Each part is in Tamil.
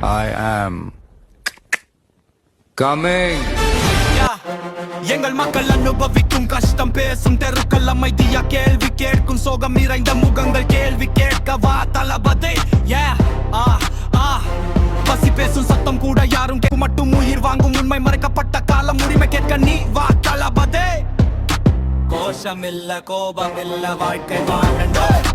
I am coming. எங்கள் மக்கள் அனுபவிக்கும் கஷ்டம் பேசும் தெருக்கள் அமைதியா கேள்வி கேட்கும் சோகம் நிறைந்த முகங்கள் கேள்வி கேட்கவா தளபதி. பசி பேசும் சத்தம் கூட யாரும் மட்டும் உயிர் வாங்கும் உண்மை மறைக்கப்பட்ட காலம் உரிமை கேட்க நீ வா தளபதி. கோஷமில்ல கோபமில்ல வாழ்க்கை வாழணும்.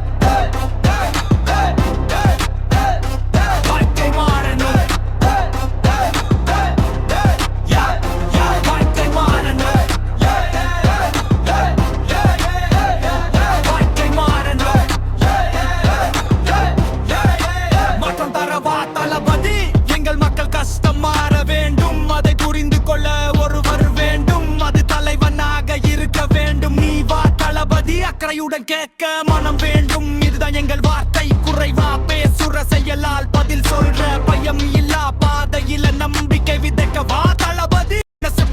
அக்கறையுடன் கேட்க மனம் வேண்டும். இதுதான் எங்கள் வார்த்தை. குறைவா பேசுற செயலால் பதில் சொல்ற பயம் இல்லா பாதையில நம்பிக்கை விதைக்க வா தளபதி.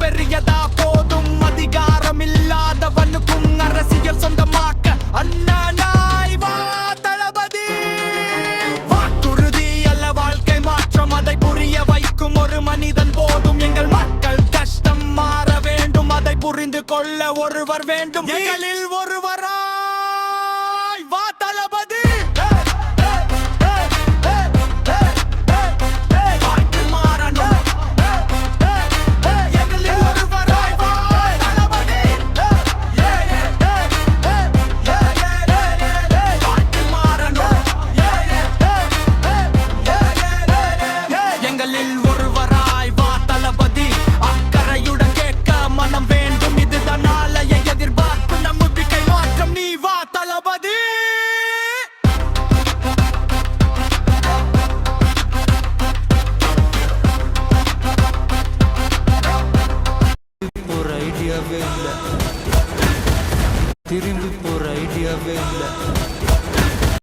பெரியதா போதும் அதிகாரம் இல்லாதவனுக்கும் அரசியல் சொந்தமாக்க அண்ணனாய் வா தளபதி. வாக்குறுதி அல்ல வாழ்க்கை மாற்றம் அதை புரிய வைக்கும் ஒரு மனிதன் போதும். எங்கள் மக்கள் கஷ்டம் மாற வேண்டும் அதை புரிந்து கொள்ள ஒருவர் வேண்டும். எங்களில் ஒருவரா திரும்பி போற ஐடியாவே இல்லை.